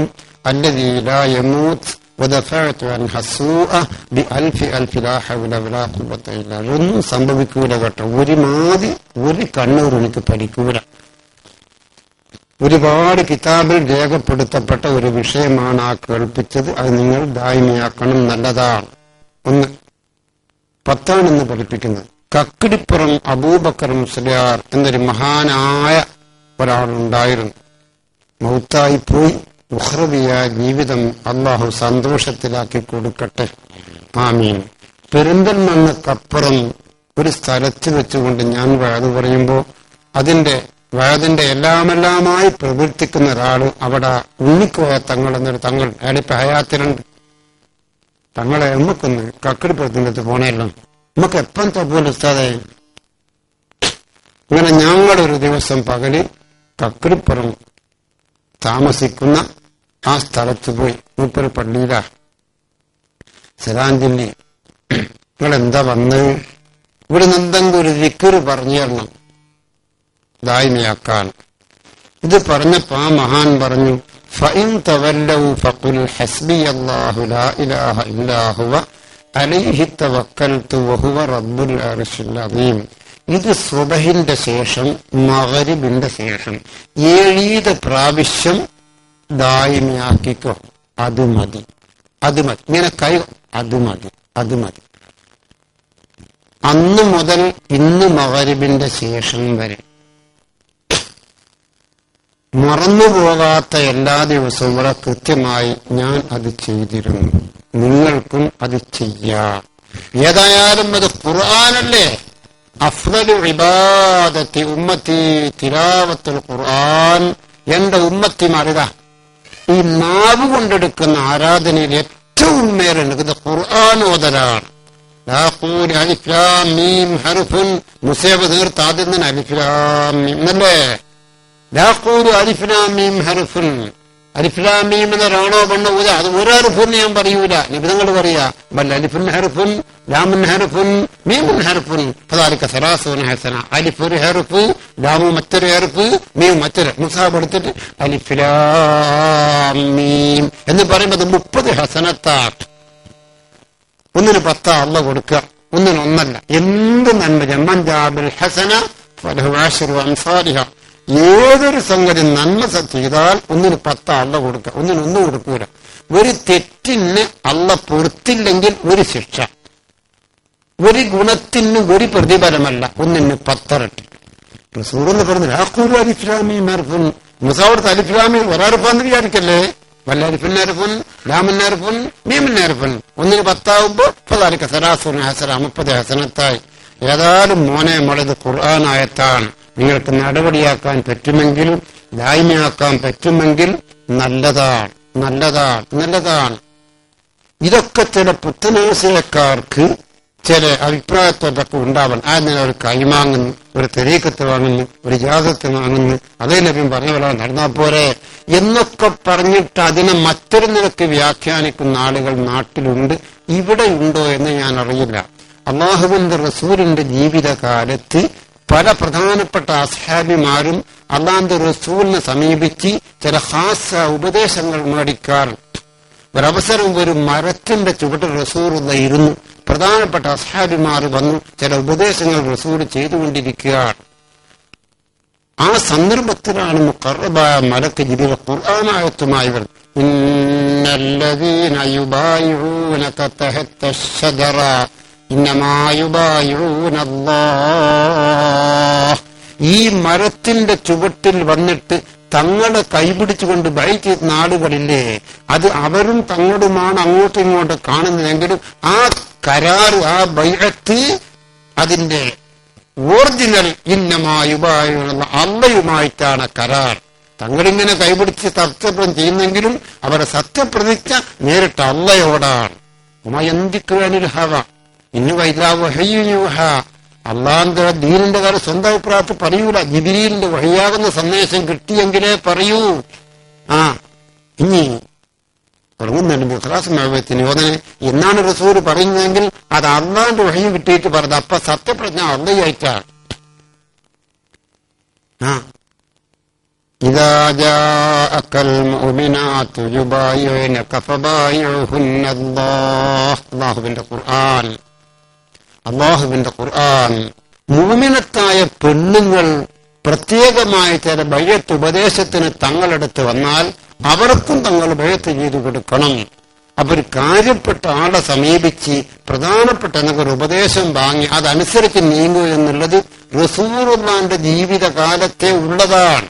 അല്ലദീ ലാ യമൂത്ത് വദഫഅതു അൻഹ സൂഅ ബിഅൽഫി അൽഫി ലാ ഹൗല വലാ ഖുവത ഇല്ലാ ബില്ലാഹ്. ഒന്നും സംഭവിക്കൂല കേട്ടോ. ഒരു കണ്ണൂർ എനിക്ക് പരിക്കൂല. ഒരുപാട് കിതാബിൽ രേഖപ്പെടുത്തപ്പെട്ട ഒരു വിഷയമാണ് ആ കേൾപ്പിച്ചത്. അത് നിങ്ങൾ ദായിമിയാക്കണം, നല്ലതാണ്. 1 10 പഠിപ്പിക്കുന്നത്. കക്കിടിപ്പുറം അബൂബക്കർ മുസ്ലിയാർ എന്നൊരു മഹാനായ ഒരാളുണ്ടായിരുന്നു. മൗത്തായി പോയി. ഉഖ്റവിയായ ജീവിതം അള്ളാഹു സന്തോഷത്തിലാക്കി കൊടുക്കട്ടെ, ആമീൻ. പെരിന്തൽമണ്ണക്കപ്പുറം ഒരു സ്ഥലത്ത് വെച്ചുകൊണ്ട് ഞാൻ വയത് പറയുമ്പോൾ വയതിന്റെ എല്ലാമെല്ലാമായി പ്രവർത്തിക്കുന്ന ഒരാള് അവിടെ ഉണ്ണിക്കോയ തങ്ങൾ എന്നൊരു തങ്ങൾ അയാളിപ്പോ ഹയാത്തിലുണ്ട്. തങ്ങളെ നമുക്കൊന്ന് കക്കിടിപ്പുറത്തിന്റെ അടുത്ത് പോണേല്ലോ. നമുക്ക് എപ്പം തപ്പൂല ഉസ്താദേ. അങ്ങനെ ഞങ്ങളൊരു ദിവസം പകല് കക്കിടിപ്പുറം താമസിക്കുന്ന ആ സ്ഥലത്ത് പോയി. മൂപ്പര് പള്ളിയിലാ സലാഞ്ചില്ലി. നിങ്ങളെന്താ വന്ന് ഇവിടെ എന്തെങ്കിലും ഒരു ദിക്റ് പറഞ്ഞു തരണം ദായിമിയാക്കാൻ. ഇത് പറഞ്ഞപ്പോ ആ മഹാൻ പറഞ്ഞു, ഫഇൻ തവല്ലൗ ഫഖുൽ ഹസ്ബിയല്ലാഹു ലാ ഇലാഹ ഇല്ലാ ഹുവ അലൈഹി തവക്കൽതു വഹുവ റബ്ബുൽ അർശിൽ അദീം. ഇത് സുബഹിന്റെ ശേഷം മഗ്രിബിന്റെ ശേഷം 7 പ്രാവശ്യം ദായിമിയാക്കിക്കോ. അത് മതി. ഇങ്ങനെ അത് മതി. അന്ന് മുതൽ ഇന്ന് മഗ്രിബിന്റെ ശേഷം വരെ മറന്നുപോകാത്ത എല്ലാ ദിവസവും ഇവിടെ കൃത്യമായി ഞാൻ അത് ചെയ്തിരുന്നു. നിങ്ങൾക്കും അത് ചെയ്യാം. ഏതായാലും അത് ഖുർആനല്ലേ. അഫ്ളലു ഇബാദത്തി ഉമ്മത്തി തിലാവത്തുൽ ഖുർആൻ. എന്റെ ഉമ്മത്തിമാരിതാ ഈ നാവ് കൊണ്ടെടുക്കുന്ന ആരാധനയിൽ ഏറ്റവും മേലെടുക്കുന്നത് ഖുർആൻ ഓതലാണ്. അലിഫ് ലാം മീം ഹർഫുൻ. മുസേബ് തീർത്ത് ആദ്യം തന്നെ അലിഫ് ലാം മീം എന്നല്ലേ. ലാഖൂലു അലിഫ് ലാം മീം ഹർഫുൻ. അലിഫ് ലാം മീം എന്നൊരാണോ പെണ്ണോ ഊത അത് ഒരർഫുന്ന് ഞാൻ പറയൂല. നിബിധങ്ങൾ പറയാ ബൽ അലിഫുൻ ഹർഫുൻ ലാമുൻ ഹർഫുൻ മീമുൻ ഹർഫുൻ ഫദാലിക സലാസൂന ഹസന. അലിഫ് ഒരു ഹർഫ്, ലാമു മറ്റൊരു ഹർഫ്, മീം മറ്റൊരു. മുസാബ് എടുത്തിട്ട് അലിഫ് ലാം മീം എന്ന് പറയുമ്പോൾ അത് 30 ഹസനത്താട്ട്. ഒന്നിന് 10 അള്ള കൊടുക്കുക, ഒന്നിന് 1. എന്ത് നന്മ മൻ ജാബിൽ ഹസന ഫലഹു അശ്റു അംസാലിഹ. ഏതൊരു സംഗതി നന്മ ചെയ്താൽ ഒന്നിന് 10 അള്ള കൊടുക്കുക, ഒന്നിന് 1 കൊടുക്കൂല. ഒരു തെറ്റിന് അള്ള പൊറുത്തില്ലെങ്കിൽ ഒരു ശിക്ഷ, ഒരു ഗുണത്തിന് ഒരു പ്രതിഫലമല്ല, ഒന്നിന് 10 ഇരട്ടി. റസൂലെന്ന് പറഞ്ഞു ലാഖൂലു അലിഫ് ലാം മീം ഹർഫുൻ. മുസാവടുത്ത് അലിഫ് ലാം മീം ഒരർഫാന്ന് വിചാരിക്കല്ലേ. വല്ലരിഫിൻ ഹർഫുൻ ലാമിൻ ഹർഫുൻ മീമിൻ ഹർഫുൻ. ഒന്നിന് 10 ആവുമ്പോ ഫദാലിക സലാസൂന ഹസന 30 ഹസനത്തായി. ഏതായാലും മോനെ മോളത് ഖുർആൻ ആയത്താണ്. നിങ്ങൾക്ക് നടപടിയാക്കാൻ പറ്റുമെങ്കിൽ ദായിമിയാക്കാൻ പറ്റുമെങ്കിൽ നല്ലതാണ്. ഇതൊക്കെ ചില പുത്തനാശയക്കാർക്ക് ചില അഭിപ്രായത്തോട്ടൊക്കെ ഉണ്ടാവാൻ അതിനെ ഒരു കൈമാങ്ങുന്നു, ഒരു തെരീക്കത്ത് വാങ്ങുന്നു, ഒരു ജാസത്ത് വാങ്ങുന്നു, അതേ ലഭ്യം പറഞ്ഞ പോലെ നടന്നാൽ പോരെ എന്നൊക്കെ പറഞ്ഞിട്ട് അതിനെ മറ്റൊരു നിലക്ക് വ്യാഖ്യാനിക്കുന്ന ആളുകൾ നാട്ടിലുണ്ട്. ഇവിടെ ഉണ്ടോ എന്ന് ഞാൻ അറിയില്ല. അല്ലാഹുവിന്റെ റസൂലിന്റെ ജീവിതകാലത്ത് പല പ്രധാനപ്പെട്ട അസ്ഹാബിമാരും അല്ലാഹുവിന്റെ റസൂലിനെ സമീപിച്ച് ചില ഖാസ ഉപദേശങ്ങൾ മേടിക്കാറുണ്ട്. ഒരവസരം ഒരു മരത്തിന്റെ ചുവട്ടിൽ റസൂലുള്ള ഇരുന്നു. പ്രധാനപ്പെട്ട അസ്ഹാബിമാർ വന്നു ചില ഉപദേശങ്ങൾ റസൂൽ ചെയ്തുകൊണ്ടിരിക്കുകയാണ്. ആ സന്ദർഭത്തിലാണ് മുഖറബായ മലക്ക് ജിബ്രീൽ ഖുർആനായത്തുമായി വരുന്നത്. ഇന്നല്ലദീന യുബായിഊനക തഹത അശ്ശജറ ഇന്നമാ യുബായിഊന അല്ലാഹ്. ഈ മരത്തിന്റെ ചുവട്ടിൽ വന്നിട്ട് തങ്ങളെ കൈപിടിച്ചുകൊണ്ട് ബൈക്ക് നാടുകളില്ലേ, അത് അവരും തങ്ങളുമാണ് അങ്ങോട്ടും ഇങ്ങോട്ടും കാണുന്നതെങ്കിലും ആ കരാറ്, ആ ബൈഅത്ത്, അതിന്റെ ഒറിജിനൽ ഇന്നമായുബായുള്ള അള്ളയുമായിട്ടാണ് കരാർ. തങ്ങളിങ്ങനെ കൈപിടിച്ച് സത്യപ്രതിജ്ഞ ചെയ്യുന്നെങ്കിലും അവരുടെ സത്യപ്രതിജ്ഞ നേരിട്ട് അള്ളയോടാണ്. ഉമയന്തിക്കുവാനിൽ ഹവ ഇന്നു വൈലാവഹ അള്ളാന്റെ ദീനിന്റെ കാര്യം സ്വന്തം അഭിപ്രായത്തിൽ പറയൂല. ജിബ്രീലിന്റെ വഹിയാകുന്ന സന്ദേശം കിട്ടിയെങ്കിലേ പറയൂ. ഇനി തുടങ്ങുന്നുണ്ട് ഇഖ്ലാസുമാവത്തിന് ഓതനെ എന്നാണ് റസൂൽ പറയുന്നതെങ്കിൽ അത് അള്ളാന്റെ വഹി കിട്ടിയിട്ട് പറഞ്ഞത്. അപ്പൊ സത്യപ്രജ്ഞ അള്ളയായിട്ടാണ്. ഇദാ ജാഅകൽ മുഅ്മിനാതു യുബായിഉനക ഫബായിഉഹുന്ന അല്ലാഹുവിന്റെ ഖുർആൻ മുഅ്മിനത്തായ പെണ്ണുങ്ങൾ പ്രത്യേകമായ ചില ബൈഅത്ത് ഉപദേശത്തിന് തങ്ങളെടുത്ത് വന്നാൽ അവർക്കും തങ്ങൾ ബൈഅത്ത് ചെയ്തു കൊടുക്കണം. അവർ കാര്യപ്പെട്ട ആളെ സമീപിച്ച് പ്രധാനപ്പെട്ട എന്തെങ്കിലും ഉപദേശം വാങ്ങി അതനുസരിച്ച് നീങ്ങുക എന്നുള്ളത് റസൂലുള്ളാഹിന്റെ ജീവിതകാലത്തെ ഉള്ളതാണ്.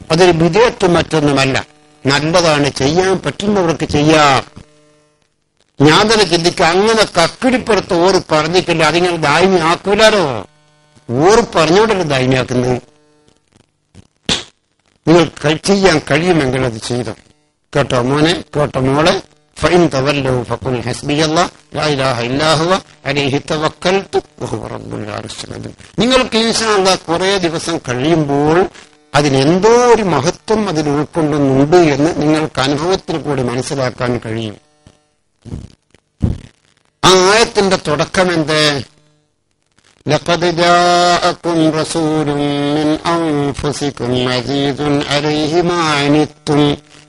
അതൊരു ബിദ്അത്ത് മറ്റൊന്നുമല്ല, നല്ലതാണ്, ചെയ്യാൻ പറ്റുന്നവർക്ക് ചെയ്യാം. ഞാൻ തന്നെ ചിന്തിക്കുക, അങ്ങനെ കക്കിടിപ്പുറത്ത് ഓറ് പറഞ്ഞിട്ടില്ല, അതിങ്ങനെ ദായിമി ആക്കൂലാലോ. ഓറ് പറഞ്ഞോണ്ടല്ലോ ദായിമിയാക്കുന്നത്. നിങ്ങൾ ചെയ്യാൻ കഴിയുമെങ്കിൽ അത് ചെയ്തു. കേട്ടോ മോനെ, കേട്ടോ മോളെ. ഫഇൻ തവല്ലൗ ഫഖുൽ ഹസ്ബിയല്ലാഹ് ലാ ഇലാഹ ഇല്ലാ ഹുവ അലൈഹി തവക്കൽതു വഹുവ റബ്ബുൽ അർശിൽ അദീം. നിങ്ങൾക്ക് ഇൻഷാ അല്ലാഹ് കുറേ ദിവസം കഴിയുമ്പോൾ അതിനെന്തോ ഒരു മഹത്വം അതിൽ ഉൾക്കൊള്ളുന്നുണ്ട് എന്ന് നിങ്ങൾക്ക് അനുഭവത്തിൽ കൂടി മനസ്സിലാക്കാൻ കഴിയും. ആ ആയത്തിന്റെ തുടക്കം എന്ത്? ലഖദ് ജാഅകും റസൂലുൻ മിൻ അൻഫുസികും അസീസുൻ അലൈഹി മാ അനിത്തും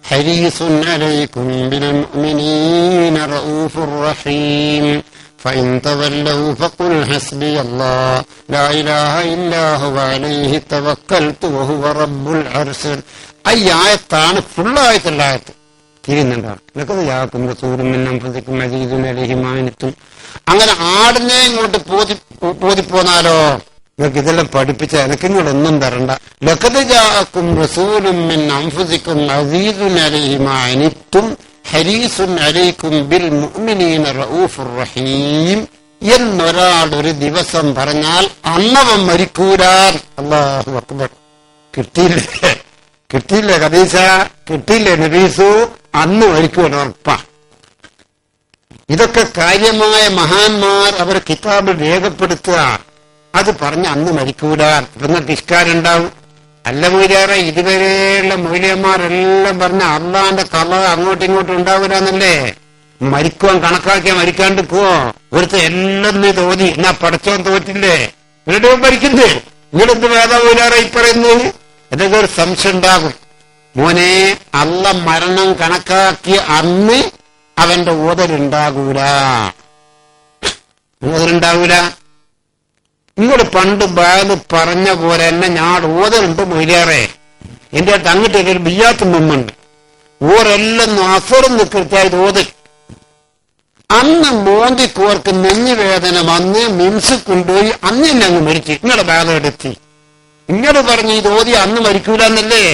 ഹരീസുൻ അലൈക്കും ബിൽ മുഅ്മിനീന റഊഫുർ റഹീം ഫഇൻ തവല്ലൗ ഫഖുൽ ഹസ്ബിയല്ലാഹ് ലാ ഇലാഹ ഇല്ലാ ഹുവ അലൈഹി തവക്കൽതു വഹുവ റബ്ബുൽ അർശിൽ. ഈ ആയത്താണ് ഫുള്ളായിട്ടുള്ള ആയത്ത്. തിരിയുന്നുണ്ടാവും. ലഖദ് ജാഅകും റസൂലുൻ മിൻ അൻഫുസികും അസീസുൻ അലൈഹി മാ അനിത്തും. അങ്ങനെ ആടിനെ ഇങ്ങോട്ട് പോതിപ്പോന്നാലോ? നിങ്ങൾക്ക് ഇതെല്ലാം പഠിപ്പിച്ച എനിക്ക് ഇങ്ങോട്ടൊന്നും തരണ്ട. ലഖദ് ജാഅകും റസൂലുൻ മിൻ അൻഫുസികും അസീസുൻ അലൈഹി മാ അനിത്തും ഹരീസുൻ അലൈക്കും ബിൽ മുഅ്മിനീന റഊഫുർ റഹീം എന്നൊരാൾ ഒരു ദിവസം പറഞ്ഞാൽ അന്നവൻ മരിക്കൂലാൻ. അല്ലാഹു അക്ബർ. കിട്ടിയില്ലേ ഖദീജ? കിട്ടിയില്ലേ നബീസു? അന്ന് മരിക്കൂല ഉറപ്പാ. ഇതൊക്കെ കാര്യമായ മഹാന്മാർ അവർ കിതാബിൽ രേഖപ്പെടുത്തുക. അത് പറഞ്ഞ് അന്ന് മരിക്കൂല. നിങ്ങൾക്ക് ഇഷ്കാരുണ്ടാവും. അല്ല മൊയ്ലിയാറെ, ഇതുവരെയുള്ള മൊയ്ലിയന്മാരെല്ലാം പറഞ്ഞ അള്ളാന്റെ കഥ അങ്ങോട്ടും ഇങ്ങോട്ടും ഉണ്ടാവില്ലെന്നല്ലേ? മരിക്കുവാൻ കണക്കാക്കിയാ മരിക്കാണ്ടിക്കുവോ? ഒരുത്തെ എല്ലാം നീ തോന്നി എന്നാ പഠിച്ചോൻ തോറ്റില്ലേ? ഇവരുടെ മരിക്കുന്നേ. നിങ്ങളെന്ത് വേദ മൊയ്ലിയാറെ ഈ പറയുന്നത്? എന്തൊക്കെ ഒരു സംശയം ഉണ്ടാകും. മോനെ, അള്ള മരണം കണക്കാക്കിയ അന്ന് അവന്റെ ഓതലുണ്ടാകൂല. നിങ്ങൾ പണ്ട് ബാല് പറഞ്ഞ പോലെ തന്നെ ഞാൻ ഓതലുണ്ട് മൊയ്ലിയാറെ. എന്റെ അടുത്ത് അങ്ങോട്ട് ഒരു ബിയ്യാത്തും മുമ്പുണ്ട്. ഓരെല്ലാം അസറും കൃത്യമായിട്ട് ഓതൽ. അന്ന് മോന്തിക്കോർക്ക് നെഞ്ഞുവേദന വന്ന് മിംസ് കൊണ്ടുപോയി അന്ന് തന്നെ അങ്ങ് മരിച്ചു. നിങ്ങളുടെ ബാല എടുത്തി ഇങ്ങോട്ട് പറഞ്ഞു ഇത് ഓതി അന്ന് മരിക്കൂലെന്നല്ലേ?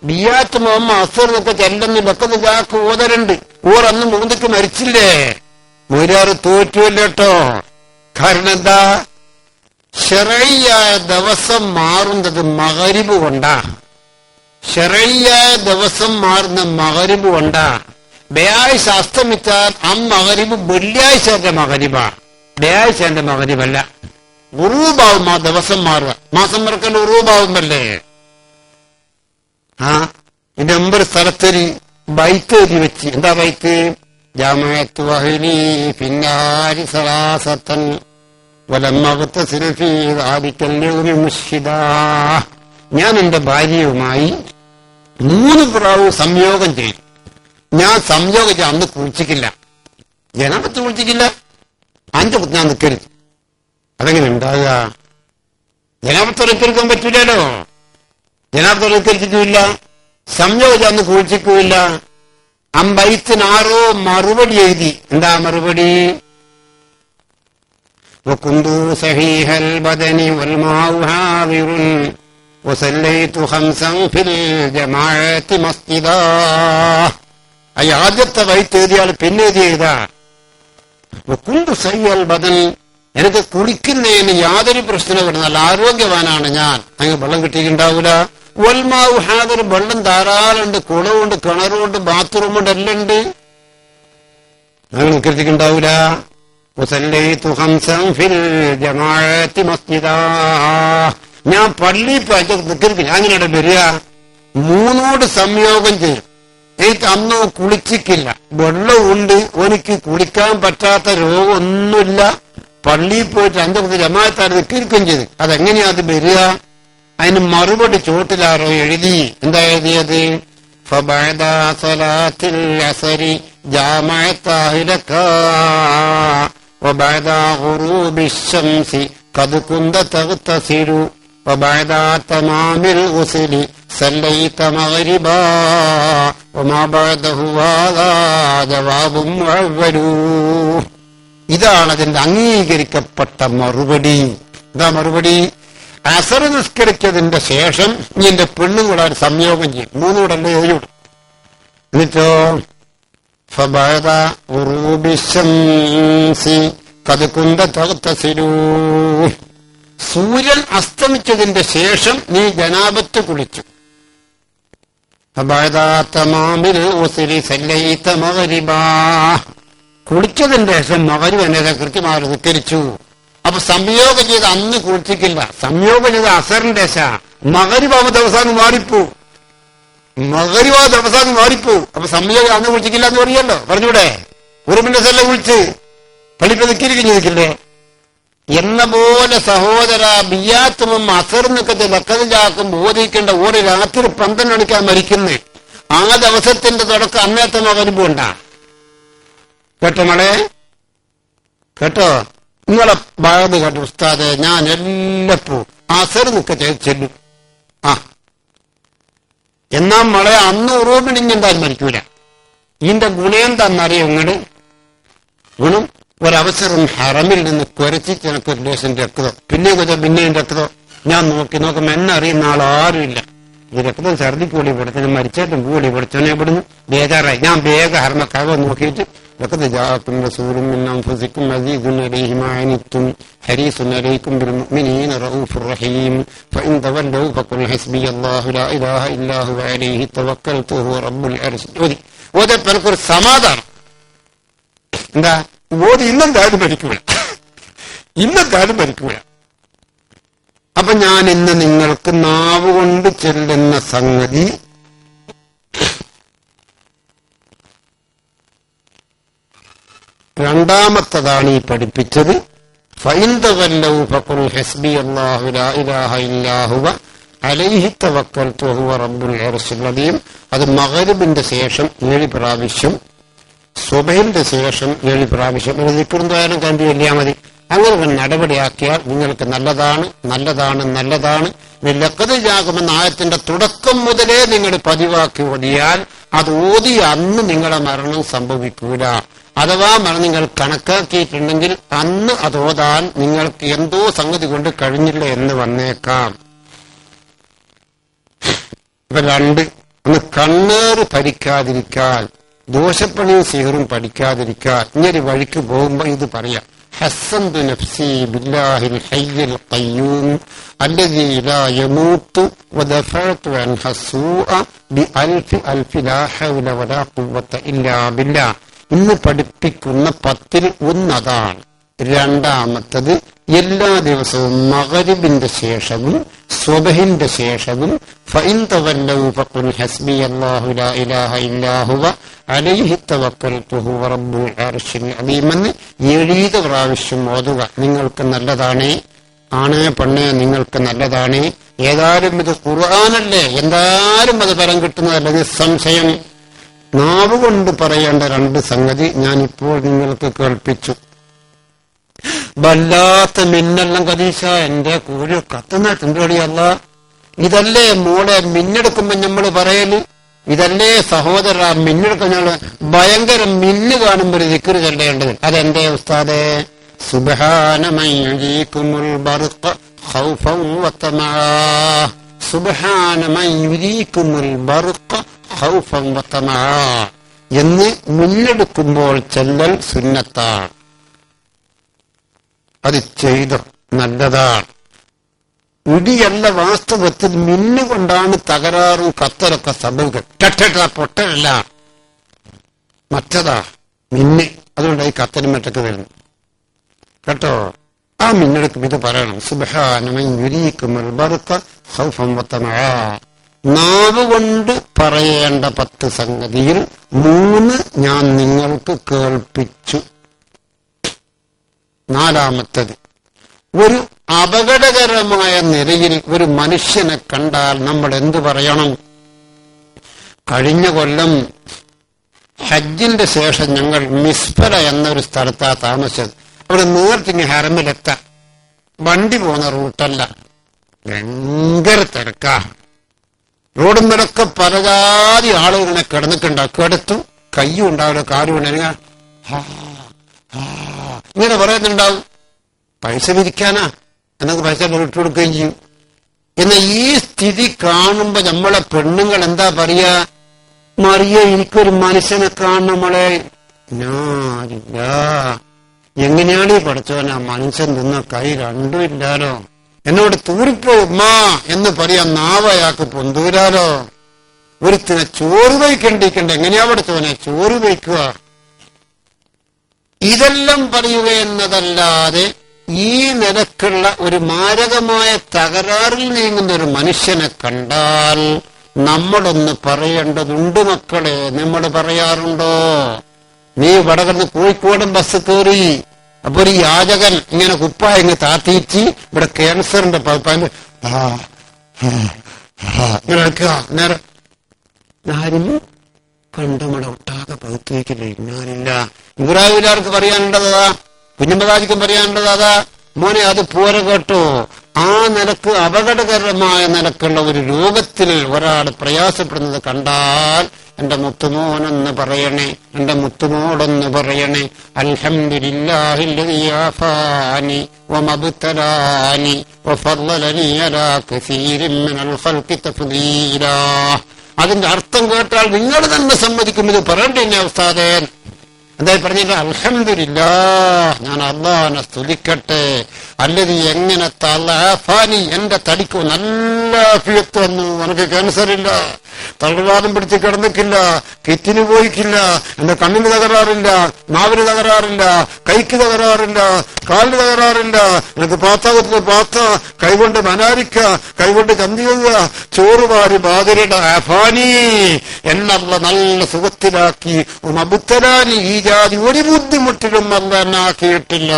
ബിയ്യാത്ത് മുഹമ്മ അസറിനൊക്കെ ചെല്ലുന്ന ലക്കത് ജാക്ക് ഓതലുണ്ട്. ഓർ അന്ന് മോന്തിക്ക് മരിച്ചില്ലേ? മൊയ്ലിയാറ് തോറ്റുമല്ലോ കേട്ടോ. കാരണം എന്താ? ശരഈയായ ദിവസം മാറുന്നത് മഗ്‌രിബ് കൊണ്ടാ. ശരഈയായ ദിവസം മാറുന്ന മഗ്‌രിബ് കൊണ്ടാ. വ്യാഴാഴ്ച അസ്തമിച്ചാൽ മഗ്‌രിബ് വെള്ളിയാഴ്ചന്റെ മഗ്‌രിബാ, വ്യാഴാഴ്ചന്റെ മഗ്‌രിബല്ല. ഉറൂബാവും ആ ദിവസം മാറുക. മാസം മറക്കൽ ഉറൂബാവുമല്ലേ? എന്റെ ഒമ്പത് സ്ഥലത്തൊരു ബൈത്ത് എഴുതി വെച്ച്. എന്താ ബൈത്ത്? ജാമഅത്തു അഹ്ലി ഫിന്നാരി സലാസത്തൻ ഞാൻ എന്റെ ഭാര്യയുമായി 3 പ്രാവ് സംയോഗം ചെയ്തു. ഞാൻ സംയോഗം അന്ന് കുളിച്ചിട്ടില്ല, ജനാപത്ത് കുളിച്ചിട്ടില്ല. 5 ഞാൻ നിൽക്കരുത്. അതെങ്ങനെ ഉണ്ടാകുക? ജനാപത്ത് നിൽക്കരിക്കാൻ പറ്റൂലല്ലോ. ജനാപത്ത് നിൽക്കരിച്ചിട്ടുമില്ല, സംയോഗം അന്ന് കുളിച്ചിട്ടുമില്ല. ബൈത്തിന് ആരോ മറുപടി എഴുതി. എന്താ മറുപടി? وكنت صحيح البدن والماء حاضر وصليت 5 في الجماعة مسجدا. ആദ്യത്തെ വൈത്ത് എഴുതിയാൽ പിന്നെ എഴുതിയതാ. وكنت صحيح البدن, എനിക്ക് കുളിക്കുന്നതിന് യാതൊരു പ്രശ്നവും, നല്ല ആരോഗ്യവാനാണ് ഞാൻ. അങ്ങനെ വെള്ളം കിട്ടിയിട്ടുണ്ടാവൂല. വൽമാവ് ഹാദർ, വെള്ളം ധാരാളമുണ്ട്, കുളമുണ്ട്, കിണറുണ്ട്, ബാത്റൂമുണ്ട്, എല്ലാം ഉണ്ട്. അങ്ങനെ നിൽക്കിണ്ടാവൂല. ഞാൻ പള്ളി നിൽക്കില്ല. അങ്ങനെയാണ് വരിക. 3 സംയോഗം ചെയ്യും. എനിക്ക് അന്ന് കുളിച്ചിക്കില്ല, വെള്ളമുണ്ട്, എനിക്ക് കുളിക്കാൻ പറ്റാത്ത രോഗമൊന്നുമില്ല. പള്ളിയിൽ പോയിട്ട് 5 ജമാഅത്താർ നിൽക്കുകയും ചെയ്ത്. അതെങ്ങനെയാ അത് വരിക? അതിന് മറുപടി ചോട്ടിലാരോ എഴുതി. എന്താ എഴുതിയത്? فبعد صلاة العصر جامعت أهلك وبعد غروب الشمس قد كنت تغتسل وبعد تمام الغسل صليت مغربا وما بعده هذا جواب معول. ഇതാണ് അതിന്റെ അംഗീകരിക്കപ്പെട്ട മറുപടി. എന്താ മറുപടി? അസർ നിസ്കരിച്ചതിന്റെ ശേഷം നീ എന്റെ പെണ്ണുകൂടെ ഒരു സംയോഗം ചെയ്യും. 3 കൂടല്ലേ 7 കൂടെ. എന്നിട്ടോ സൂര്യൻ അസ്തമിച്ചതിന്റെ ശേഷം നീ ജനാബത്ത് കുളിച്ചു. കുളിച്ചതിന്റെ ശേഷം മഗ്‌രിബ് എന്നെ കൃത്യമായി നിസ്കരിച്ചു. അപ്പൊ സംയോഗം ചെയ്ത് അന്ന് കുളിച്ചിട്ടില്ല. സംയോഗം ചെയ്ത് അസറിന്റെ ശേഷ മഗ്‌രിബ് ദിവസം മാറിപ്പോ. മഗ്‌രിബ് ദിവസം മാറിപ്പോ. അപ്പൊ സംയോഗം അന്ന് കുളിച്ചിട്ടില്ല എന്ന് പറയല്ലോ. പറഞ്ഞൂടെ? 1 മിനിറ്റ് അല്ല കുളിച്ച് പള്ളിപ്പ് നിൽക്കില്ലേ എന്ന പോലെ സഹോദര. ബിയാത്തും അസറിനൊക്കെ ലക്കതിലാക്കും ബോധിക്കേണ്ട ഒരു രാത്രി 12 മണിക്കാൻ മരിക്കുന്നേ. ആ ദിവസത്തിന്റെ തുടക്കം അന്നത്തെ മഗ്‌രിബ് ഉണ്ടാ. കേട്ടോ മളെ? കേട്ടോ? നിങ്ങളെ ഭാഗത്ത് കേട്ടോ ഉസ്താദെ, ഞാൻ എല്ലപ്പോ അസർ നിൽക്ക ചെല്ലും. എന്നാ മളെ അന്ന് ഉറവിടിഞ്ഞെന്തായാലും മരിക്കൂല. ഇതിന്റെ ഗുണം തന്നറിയോ നിങ്ങള്? ഗുണം ഒരവസരം ഹറമിൽ നിന്ന് കുരച്ച് ചെനക്ക് 1 ലേശം രക്തം, പിന്നെയും രക്തം. ഞാൻ നോക്കുമ്പോ എന്നെ അറിയുന്ന ആളാരുമില്ല. ഈ രക്തം ഛർദിക്കൂടി പഠിച്ചു, മരിച്ചേട്ടും കൂടി പഠിച്ചോനെ ഇവിടുന്ന് ബേജാറായി. ഞാൻ വേഗം ഹർമ്മക്കാവ് നോക്കിയിട്ട് لقد جاءكم رسول من أنفسكم عزيز عليه ما عنتم حريص عليكم بالمؤمنين رؤوف رحيم فإن تولوا فقل حسبي الله لا إله إلا هو عليه توكلت وهو رب العرش العظيم. ഓതപ്പനക്കൊരു സമാധാനം. എന്താ ഓതി? ഇന്നെന്തായാലും മരിക്കൂല. അപ്പൊ ഞാൻ ഇന്ന് നിങ്ങൾക്ക് നാവ് കൊണ്ട് ചെല്ലുന്ന സംഗതി രണ്ടാമത്തതാണ് ഈ പഠിപ്പിച്ചത്. ഫഇൻ തവല്ലൗ ഫഖുൽ ഹസ്ബി അല്ലാഹു ലാ ഇലാഹ ഇല്ലാ ഹുവ അലൈഹി തവക്കൽതു വഹുവ റബ്ബുൽ അർശിൽ അദീം. അത് മഗ്‌രിബിന്റെ ശേഷം 7 പ്രാവശ്യം, സുബഹിന്റെ ശേഷം 7 പ്രാവശ്യം. ഒരു ദിക്റുണ്ടായാലും കണ്ടു ചൊല്ലിയാൽ മതി. അങ്ങനെ നടപടിയാക്കിയാൽ നിങ്ങൾക്ക് നല്ലതാണ്. ലഖദ് ജാഅകുമെന്ന ആയത്തിന്റെ തുടക്കം മുതലേ നിങ്ങൾ പതിവാക്കി ഓതിയാൽ അത് ഓതി അന്ന് നിങ്ങളുടെ മരണം സംഭവിക്കൂല. അഥവാ മരണം നിങ്ങൾ കണക്കാക്കിയിട്ടുണ്ടെങ്കിൽ അന്ന് അത് ഓതാൻ നിങ്ങൾക്ക് എന്തോ സംഗതി കൊണ്ട് കഴിഞ്ഞില്ല എന്ന് വന്നേക്കാം. ഇപ്പൊ 2, ഒന്ന് കണ്ണേറ് ഭരിക്കാതിരിക്കാൻ, ദോഷപ്പണിയും സിഹറും പഠിക്കാതിരിക്കാൻ. ഇങ്ങനെ വഴിക്ക് പോകുമ്പോ ഇത് പറയാം. ഹസ്സൻതു നഫ്സി ബില്ലാഹിൽ ഹയ്യിൽ ഖയ്യൂം അല്ലദീ ലാ യമൂതു വദഫഅതു അൻഹ സൂഅ ബിഅൽഫി ലാ ഹൗല വലാ ഖുവത ഇല്ലാ ബില്ലാഹ്. ഇന്ന് പഠിപ്പിക്കുന്ന 10ൽ 1 അതാണ്. രണ്ടാമത്തത് എല്ലാ ദിവസവും മഗ്‌രിബിന്റെ ശേഷവും സുബ്ഹിന്റെ ശേഷവും ഫഇൻ തവല്ലൗ ഫഖുൽ ഹസ്ബി അല്ലാഹു ലാ ഇലാഹ ഇല്ലാ ഹുവ അലൈഹി തവക്കൽതു ഹുവ റബ്ബുൽ അർശിൽ അദീം എന്ന് 7 പ്രാവശ്യം ഓതുക. നിങ്ങൾക്ക് നല്ലതാണ്. ആണേ പെണ്ണേ നിങ്ങൾക്ക് നല്ലതാണ്. ഏതായാലും ഇത് ഖുർആനല്ലേ, എന്തായാലും അത് ഫലം കിട്ടുന്നതല്ല, നിസ്സംശയം. നാവ് കൊണ്ട് പറയേണ്ട 2 സംഗതി ഞാനിപ്പോൾ നിങ്ങൾക്ക് കേൾപ്പിച്ചു. വല്ലാത്ത മിന്നെല്ലാം കദീശ, എന്റെ കൂലി കത്തുന്നിട്ടുണ്ടോടിയല്ല. ഇതല്ലേ മോളെ മിന്നെടുക്കുമ്പോ നമ്മള് പറയല്? ഇതല്ലേ സഹോദര മിന്നെടുക്കുന്ന ഭയങ്കര മിന്ന് കാണുമ്പോൾ ദിക്ർ ചൊല്ലേണ്ടത്? അതെന്റെ ഉസ്താദേ. സുബ്ഹാന മൻ യുരീകുമുൽ ബർഖ ഖൗഫൻ വതമാ, സുബ്ഹാന മൻ യുരീകുമുൽ ബർഖ ഖൗഫൻ വതമാ എന്ന് മുന്നെടുക്കുമ്പോൾ ചെല്ലൽ സുന്നത്താണ്. അത് ചെയ്തു, നല്ലതാണ്. ഇടിയല്ല, വാസ്തവത്തിൽ മിന്നുകൊണ്ടാണ് തകരാറും കത്തലൊക്കെ സംഭവിക്കുക. പൊട്ടലല്ല, മറ്റതാ മിന്ന്. അതുകൊണ്ടായി കത്തലും മറ്റൊക്കെ വരുന്നു കേട്ടോ. ആ മിന്നെടുക്കും ഇത് പറയണം. സുബ്ഹാനമൻ യുരീകുമുൽ ബർഖ ഖൗഫൻ വതമആ. നാവ് കൊണ്ട് പറയേണ്ട 10 സംഗതിയിൽ 3 ഞാൻ നിങ്ങൾക്ക് കേൾപ്പിച്ചു. 4-മത്തത്, ഒരു അപകടകരമായ നിലയിൽ ഒരു മനുഷ്യനെ കണ്ടാൽ നമ്മൾ എന്തു പറയണം? കഴിഞ്ഞ കൊല്ലം ഹജ്ജിന്റെ ശേഷം ഞങ്ങൾ മിസ്ഫല എന്നൊരു സ്ഥലത്താ താമസിച്ചത്. അവിടെ നേർത്തിങ്ങ് ഹറമിലെത്താം. വണ്ടി പോകുന്ന റൂട്ടല്ല, ഭയങ്കര തിരക്കാ. റോഡുമ്പിലൊക്കെ പലജാതി ആളുകളെ കിടന്നിട്ടുണ്ടാവും. കിടത്തും, കയ്യും ഉണ്ടാവില്ല, കാലും ഉണ്ടാവില്ല, ഇങ്ങനെ പറയുന്നുണ്ടാവും. പൈസ വിരിക്കാനാ എന്നൊക്കെ പൈസ ഇട്ട് കൊടുക്കുകയും ചെയ്യും. എന്നാൽ ഈ സ്ഥിതി കാണുമ്പോ നമ്മളെ പെണ്ണുങ്ങൾ എന്താ പറയാ? മറിയ, എനിക്കൊരു മനുഷ്യനെ കാണണം മോളെ. ഞാനില്ല. എങ്ങനെയാണ് ഈ പഠിച്ചോനാ മനുഷ്യൻ തിന്ന കൈ രണ്ടും ഇല്ലാലോ. എന്നോട് തൂറിപ്പോ ഉമ്മാ എന്ന് പറയാൻ നാവയാക്ക് പൊന്തൂരാലോ. ഒരുത്തിനെ ചോറ് വയ്ക്കണ്ടിരിക്കണ്ട, എങ്ങനെയാ പഠിച്ചോനെ ചോറ് വയ്ക്കുക? ഇതെല്ലാം പറയുക എന്നതല്ലാതെ ഈ നിലക്കുള്ള ഒരു മാരകമായ തകരാറിൽ നീങ്ങുന്ന ഒരു മനുഷ്യനെ കണ്ടാൽ നമ്മളൊന്ന് പറയേണ്ടതുണ്ട് മക്കളെ. നമ്മൾ പറയാറുണ്ടോ? നീ വടകർന്ന് കോഴിക്കോടൻ ബസ് കയറി, അപ്പൊ ഒരു യാചകൻ ഇങ്ങനെ കുപ്പായങ്ങ് താത്തിച്ച് ഇവിടെ ക്യാൻസറിന്റെ ഇങ്ങനെ വെക്കുക. നേരെ ആരും കണ്ടമടെ ഒട്ടാകെ പകുത്തു വയ്ക്കില്ലേ? ഞാനില്ല. ഇബ്രാഹിമിലാർക്ക് പറയാനുണ്ടതാ, കുഞ്ഞമ്പതാജിക്കും പറയാനുണ്ടതാ. മോനെ അത് പോരെ കേട്ടോ. ആ നിലക്ക് അപകടകരമായ നിലക്കുള്ള ഒരു രോഗത്തിൽ ഒരാൾ പ്രയാസപ്പെടുന്നത് കണ്ടാൽ എന്റെ മുത്തുമോനെന്ന് പറയണേ, എന്റെ മുത്തുമോടൊന്ന് പറയണേ. അൽഹംദുലില്ലാഹില്ലദീ ആഫാനി വമബ്തലാനി വഫളലനി അലാ കസീരിൻ മിനൽ ഖൽഖി തഫ്ദീലാ. അതിന്റെ അർത്ഥം കേട്ടാൽ നിങ്ങൾ തന്നെ സമ്മതിക്കും ഇത് പറയണ്ടേ എന്നെ ഉസ്താദേ. എന്തായി പറഞ്ഞില്ല? അൽഹംദുലില്ലാഹ്, ഞാൻ അല്ലാഹുവിനെ സ്തുതിക്കട്ടെ. അല്ലത് എങ്ങനെ തലാഫാനി, എന്റെ തടിക്ക് നല്ല ആഫിയത്ത് വന്നു. എനിക്ക് ക്യാൻസർ ഇല്ല, തളർവാദം പിടിച്ച് കിടന്നിട്ടില്ല, കിറ്റിന് പോയിക്കില്ല, എന്റെ കണ്ണിന് തകരാറില്ല, നാവിന് തകരാറില്ല, കൈക്ക് തകരാറില്ല, കാലിന് തകരാറില്ല. എനിക്ക് പാത്താകത്തിന് പാത്ത, കൈകൊണ്ട് മനാരിക്ക, കൈകൊണ്ട് ചന്തിയുക, ചോറ് വാരി ബാതിരുടെ ആഫാനി, എന്നല്ല നല്ല സുഖത്തിലാക്കി. മബുത്തലാനി, ഈ ജാതി ഒരു ബുദ്ധിമുട്ടിലും അല്ല എന്നാക്കിയിട്ടില്ല.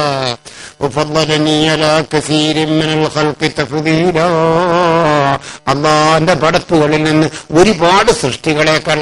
അള്ളാന്റെ പടപ്പുകളിൽ നിന്ന് ഒരുപാട് സൃഷ്ടികളെക്കാൾ